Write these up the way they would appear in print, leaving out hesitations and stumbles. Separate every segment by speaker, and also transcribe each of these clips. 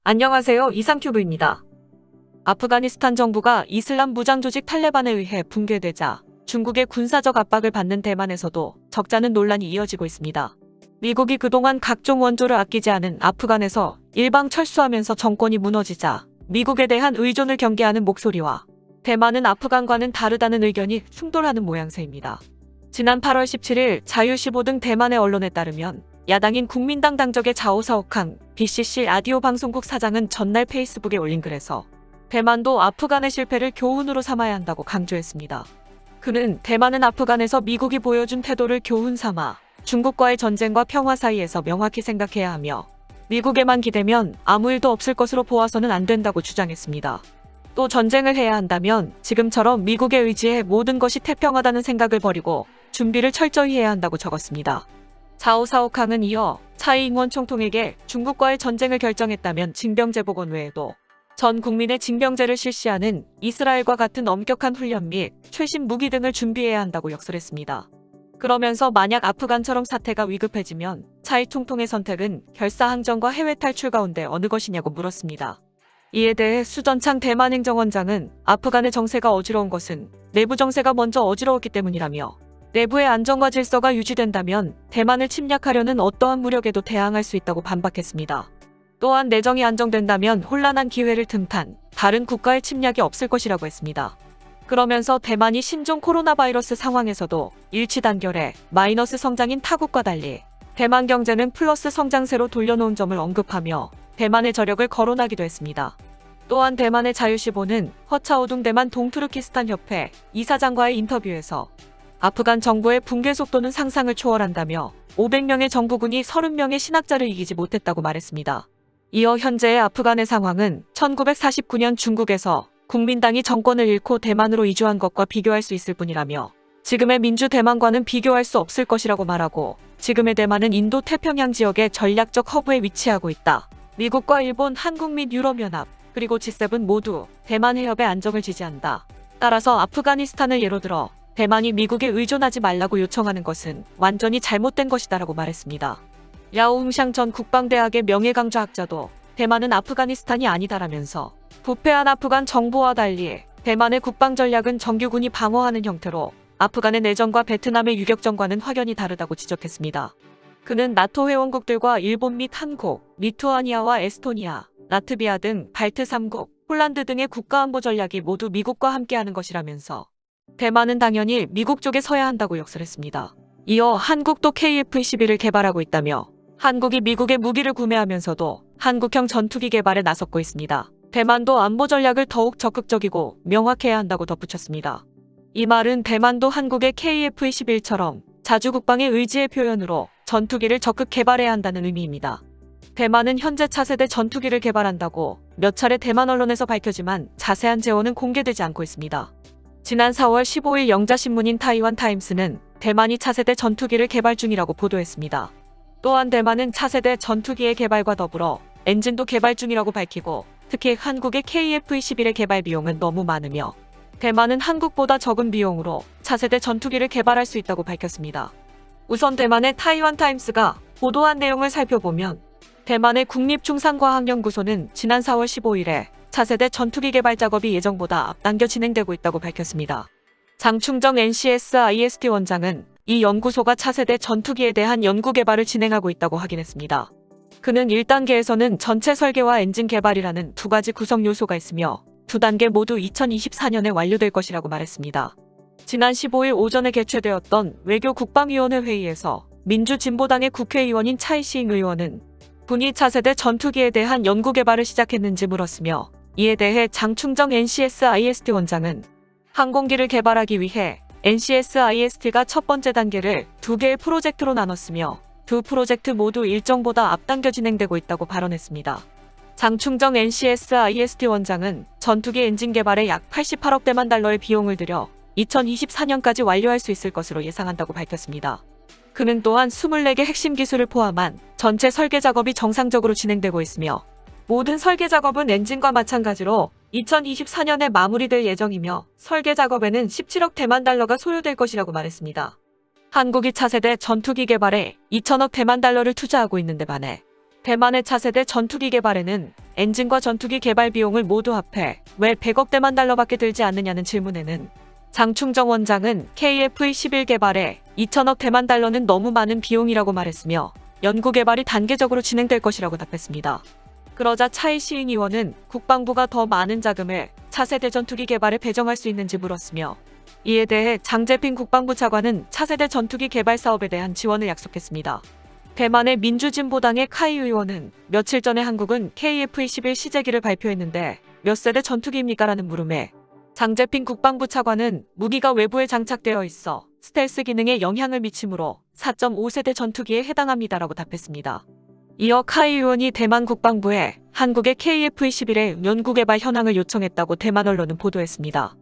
Speaker 1: 안녕하세요. 이상큐브입니다. 아프가니스탄 정부가 이슬람 무장 조직 탈레반에 의해 붕괴되자 중국의 군사적 압박을 받는 대만에서도 적잖은 논란이 이어지고 있습니다. 미국이 그동안 각종 원조를 아끼지 않은 아프간에서 일방 철수하면서 정권이 무너지자 미국에 대한 의존을 경계하는 목소리와 대만은 아프간과는 다르다는 의견이 충돌하는 모양새입니다. 지난 8월 17일 자유15 등 대만의 언론에 따르면 야당인 국민당 당적의 자오사오캉 BCC 라디오 방송국 사장은 전날 페이스북에 올린 글에서 대만도 아프간의 실패를 교훈으로 삼아야 한다고 강조했습니다. 그는 대만은 아프간에서 미국이 보여준 태도를 교훈 삼아 중국과의 전쟁과 평화 사이에서 명확히 생각해야 하며 미국에만 기대면 아무 일도 없을 것으로 보아서는 안 된다고 주장했습니다. 또 전쟁을 해야 한다면 지금처럼 미국의 의지에 모든 것이 태평하다는 생각을 버리고 준비를 철저히 해야 한다고 적었습니다. 자오사오캉은 이어 차이잉원 총통에게 중국과의 전쟁을 결정했다면 징병제복원 외에도 전 국민의 징병제를 실시하는 이스라엘과 같은 엄격한 훈련 및 최신 무기 등을 준비해야 한다고 역설했습니다. 그러면서 만약 아프간처럼 사태가 위급해지면 차이 총통의 선택은 결사항전과 해외 탈출 가운데 어느 것이냐고 물었습니다. 이에 대해 수전창 대만 행정원장은 아프간의 정세가 어지러운 것은 내부 정세가 먼저 어지러웠기 때문이라며 내부의 안정과 질서가 유지된다면 대만을 침략하려는 어떠한 무력에도 대항할 수 있다고 반박했습니다. 또한 내정이 안정된다면 혼란한 기회를 틈탄 다른 국가의 침략이 없을 것이라고 했습니다. 그러면서 대만이 신종 코로나 바이러스 상황에서도 일치 단결해 마이너스 성장인 타국과 달리 대만 경제는 플러스 성장세로 돌려놓은 점을 언급하며 대만의 저력을 거론하기도 했습니다. 또한 대만의 자유15는 허차오둥 대만 동투르키스탄 협회 이사장과의 인터뷰에서 아프간 정부의 붕괴 속도는 상상을 초월한다며 500명의 정부군이 30명의 신학자를 이기지 못했다고 말했습니다. 이어 현재의 아프간의 상황은 1949년 중국에서 국민당이 정권을 잃고 대만으로 이주한 것과 비교할 수 있을 뿐이라며 지금의 민주 대만과는 비교할 수 없을 것이라고 말하고 지금의 대만은 인도 태평양 지역의 전략적 허브에 위치하고 있다. 미국과 일본, 한국 및 유럽연합, 그리고 G7 모두 대만 해협의 안정을 지지한다. 따라서 아프가니스탄을 예로 들어 대만이 미국에 의존하지 말라고 요청하는 것은 완전히 잘못된 것이다라고 말했습니다. 야오흥샹 전 국방대학의 명예강좌학자도 대만은 아프가니스탄이 아니다라면서 부패한 아프간 정부와 달리 대만의 국방 전략은 정규군이 방어하는 형태로 아프간의 내전과 베트남의 유격전과는 확연히 다르다고 지적했습니다. 그는 나토 회원국들과 일본 및 한국, 리투아니아와 에스토니아, 라트비아 등 발트 3국, 폴란드 등의 국가안보 전략이 모두 미국과 함께하는 것이라면서 대만은 당연히 미국 쪽에 서야 한다고 역설했습니다. 이어 한국도 KF-21을 개발하고 있다며 한국이 미국의 무기를 구매하면서도 한국형 전투기 개발에 나섰고 있습니다. 대만도 안보 전략을 더욱 적극적이고 명확해야 한다고 덧붙였습니다. 이 말은 대만도 한국의 KF-21처럼 자주국방의 의지의 표현으로 전투기를 적극 개발해야 한다는 의미입니다. 대만은 현재 차세대 전투기를 개발한다고 몇 차례 대만 언론에서 밝혀지만 자세한 재원은 공개되지 않고 있습니다. 지난 4월 15일 영자신문인 타이완 타임스는 대만이 차세대 전투기를 개발 중이라고 보도했습니다. 또한 대만은 차세대 전투기의 개발과 더불어 엔진도 개발 중이라고 밝히고 특히 한국의 KF-21의 개발 비용은 너무 많으며 대만은 한국보다 적은 비용으로 차세대 전투기를 개발할 수 있다고 밝혔습니다. 우선 대만의 타이완 타임스가 보도한 내용을 살펴보면 대만의 국립중상과학연구소는 지난 4월 15일에 차세대 전투기 개발 작업이 예정보다 앞당겨 진행되고 있다고 밝혔습니다. 장충정 NCS-IST 원장은 이 연구소가 차세대 전투기에 대한 연구 개발을 진행하고 있다고 확인했습니다. 그는 1단계에서는 전체 설계와 엔진 개발이라는 두 가지 구성 요소가 있으며 두 단계 모두 2024년에 완료될 것이라고 말했습니다. 지난 15일 오전에 개최되었던 외교국방위원회 회의에서 민주진보당의 국회의원인 차이시잉 의원은 군이 차세대 전투기에 대한 연구 개발을 시작했는지 물었으며 이에 대해 장충정 NCS-IST 원장은 항공기를 개발하기 위해 NCS-IST가 첫 번째 단계를 두 개의 프로젝트로 나눴으며 두 프로젝트 모두 일정보다 앞당겨 진행되고 있다고 발언했습니다. 장충정 NCS-IST 원장은 전투기 엔진 개발에 약 88억 대만 달러의 비용을 들여 2024년까지 완료할 수 있을 것으로 예상한다고 밝혔습니다. 그는 또한 24개 핵심 기술을 포함한 전체 설계 작업이 정상적으로 진행되고 있으며 모든 설계 작업은 엔진과 마찬가지로 2024년에 마무리될 예정이며 설계 작업에는 17억 대만 달러가 소요될 것이라고 말했습니다. 한국이 차세대 전투기 개발에 2천억 대만 달러를 투자하고 있는데 반해 대만의 차세대 전투기 개발에는 엔진과 전투기 개발 비용을 모두 합해 왜 100억 대만 달러밖에 들지 않느냐는 질문에는 장충정 원장은 KF-11 개발에 2천억 대만 달러는 너무 많은 비용이라고 말했으며 연구 개발이 단계적으로 진행될 것이라고 답했습니다. 그러자 차이시잉 의원은 국방부가 더 많은 자금을 차세대 전투기 개발에 배정할 수 있는지 물었으며 이에 대해 장재핑 국방부 차관은 차세대 전투기 개발 사업에 대한 지원을 약속했습니다. 대만의 민주진보당의 카이 의원은 며칠 전에 한국은 KF-11 시제기를 발표했는데 몇 세대 전투기입니까? 라는 물음에 장재핑 국방부 차관은 무기가 외부에 장착되어 있어 스텔스 기능에 영향을 미치므로 4.5세대 전투기에 해당합니다라고 답했습니다. 이어 카이 의원이 대만 국방부에 한국의 KF-11의 연구개발 현황을 요청했다고 대만 언론은 보도했습니다.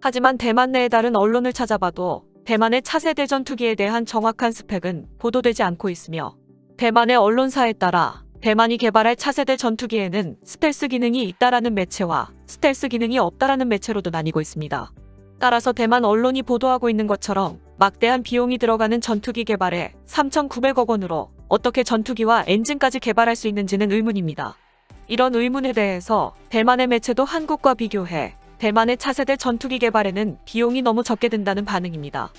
Speaker 1: 하지만 대만 내의 다른 언론을 찾아봐도 대만의 차세대 전투기에 대한 정확한 스펙은 보도되지 않고 있으며 대만의 언론사에 따라 대만이 개발할 차세대 전투기에는 스텔스 기능이 있다라는 매체와 스텔스 기능이 없다라는 매체로도 나뉘고 있습니다. 따라서 대만 언론이 보도하고 있는 것처럼 막대한 비용이 들어가는 전투기 개발에 3,900억 원으로 어떻게 전투기와 엔진까지 개발할 수 있는지는 의문입니다. 이런 의문에 대해서 대만의 매체도 한국과 비교해 대만의 차세대 전투기 개발에는 비용이 너무 적게 든다는 반응입니다.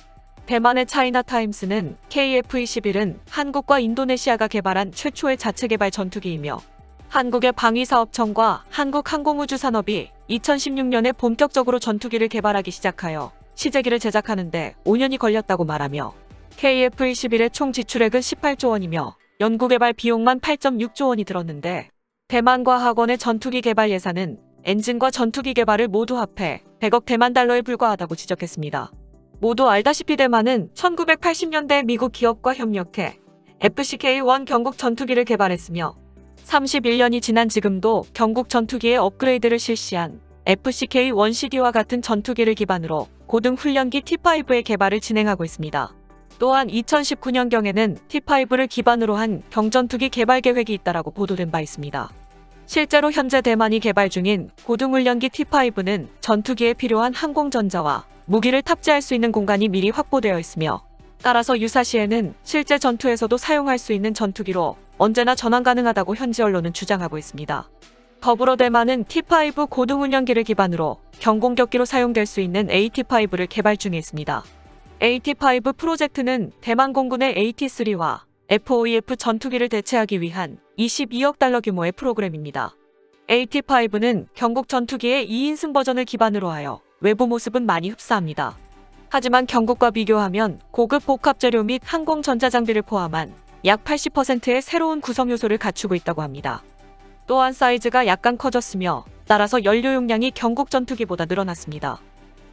Speaker 1: 대만의 차이나타임스는 KF-11은 한국과 인도네시아가 개발한 최초의 자체 개발 전투기이며 한국의 방위사업청과 한국항공우주산업이 2016년에 본격적으로 전투기를 개발하기 시작하여 시제기를 제작하는데 5년이 걸렸다고 말하며 KF-11의 총 지출액은 18조 원이며 연구개발 비용만 8.6조 원이 들었는데 대만과 학원의 전투기 개발 예산은 엔진과 전투기 개발을 모두 합해 100억 대만 달러에 불과하다고 지적했습니다. 모두 알다시피 대만은 1980년대 미국 기업과 협력해 FCK-1 경국 전투기를 개발했으며 31년이 지난 지금도 경국 전투기의 업그레이드를 실시한 FCK-1CD와 같은 전투기를 기반으로 고등 훈련기 T5의 개발을 진행하고 있습니다. 또한 2019년경에는 T5를 기반으로 한 경전투기 개발 계획이 있다라고 보도된 바 있습니다. 실제로 현재 대만이 개발 중인 고등훈련기 T5는 전투기에 필요한 항공전자와 무기를 탑재할 수 있는 공간이 미리 확보되어 있으며 따라서 유사시에는 실제 전투에서도 사용할 수 있는 전투기로 언제나 전환 가능하다고 현지 언론은 주장하고 있습니다. 더불어 대만은 T5 고등훈련기를 기반으로 경공격기로 사용될 수 있는 AT5를 개발 중에 있습니다. AT5 프로젝트는 대만 공군의 AT3와 FOEF 전투기를 대체하기 위한 22억 달러 규모의 프로그램입니다. AT5는 경국 전투기의 2인승 버전을 기반으로 하여 외부 모습은 많이 흡사합니다. 하지만 경국과 비교하면 고급 복합 재료 및 항공 전자장비를 포함한 약 80%의 새로운 구성 요소를 갖추고 있다고 합니다. 또한 사이즈가 약간 커졌으며 따라서 연료 용량이 경국 전투기보다 늘어났습니다.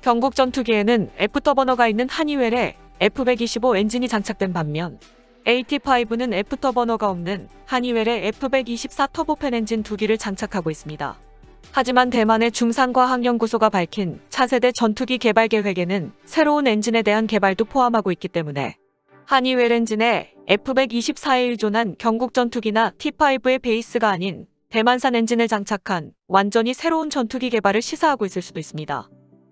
Speaker 1: 경국 전투기에는 F터버너가 있는 하니웰의 F125 엔진이 장착된 반면 AT5는 F터버너가 없는 하니웰의 F124 터보팬 엔진 2기를 장착하고 있습니다. 하지만 대만의 중산과학연구소가 밝힌 차세대 전투기 개발 계획에는 새로운 엔진에 대한 개발도 포함하고 있기 때문에 하니웰 엔진의 F124에 의존한 경국 전투기나 T5의 베이스가 아닌 대만산 엔진을 장착한 완전히 새로운 전투기 개발을 시사하고 있을 수도 있습니다.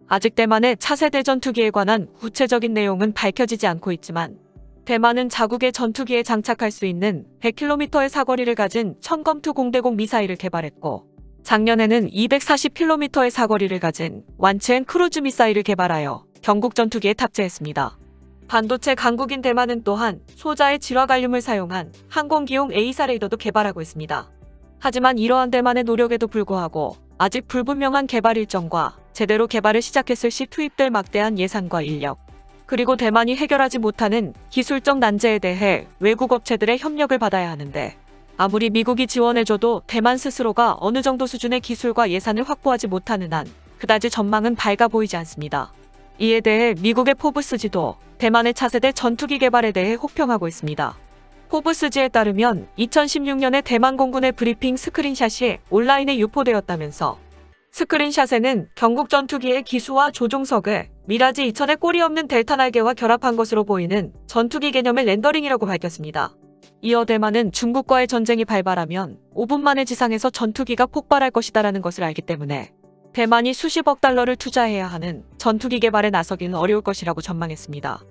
Speaker 1: 아직 대만의 차세대 전투기에 관한 구체적인 내용은 밝혀지지 않고 있지만 대만은 자국의 전투기에 장착할 수 있는 100km의 사거리를 가진 천검투 공대공 미사일을 개발했고 작년에는 240km의 사거리를 가진 완첸 크루즈 미사일을 개발하여 경국 전투기에 탑재했습니다. 반도체 강국인 대만은 또한 소자의 질화갈륨을 사용한 항공기용 A사 레이더도 개발하고 있습니다. 하지만 이러한 대만의 노력에도 불구하고 아직 불분명한 개발 일정과 제대로 개발을 시작했을 시 투입될 막대한 예산과 인력, 그리고 대만이 해결하지 못하는 기술적 난제에 대해 외국 업체들의 협력을 받아야 하는데 아무리 미국이 지원해줘도 대만 스스로가 어느 정도 수준의 기술과 예산을 확보하지 못하는 한 그다지 전망은 밝아 보이지 않습니다. 이에 대해 미국의 포브스지도 대만의 차세대 전투기 개발에 대해 혹평하고 있습니다. 포브스지에 따르면 2016년에 대만 공군의 브리핑 스크린샷이 온라인에 유포되었다면서 스크린샷에는 경국 전투기의 기수와 조종석을 미라지 2000의 꼬리 없는 델타 날개와 결합한 것으로 보이는 전투기 개념의 렌더링이라고 밝혔습니다. 이어 대만은 중국과의 전쟁이 발발하면 5분 만에 지상에서 전투기가 폭발할 것이다라는 것을 알기 때문에 대만이 수십억 달러를 투자해야 하는 전투기 개발에 나서기는 어려울 것이라고 전망했습니다.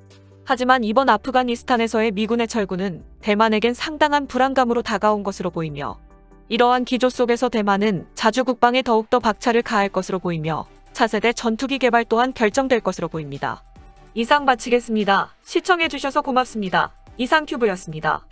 Speaker 1: 하지만 이번 아프가니스탄에서의 미군의 철군은 대만에겐 상당한 불안감으로 다가온 것으로 보이며 이러한 기조 속에서 대만은 자주 국방에 더욱더 박차를 가할 것으로 보이며 차세대 전투기 개발 또한 결정될 것으로 보입니다. 이상 마치겠습니다. 시청해주셔서 고맙습니다. 이상큐브였습니다.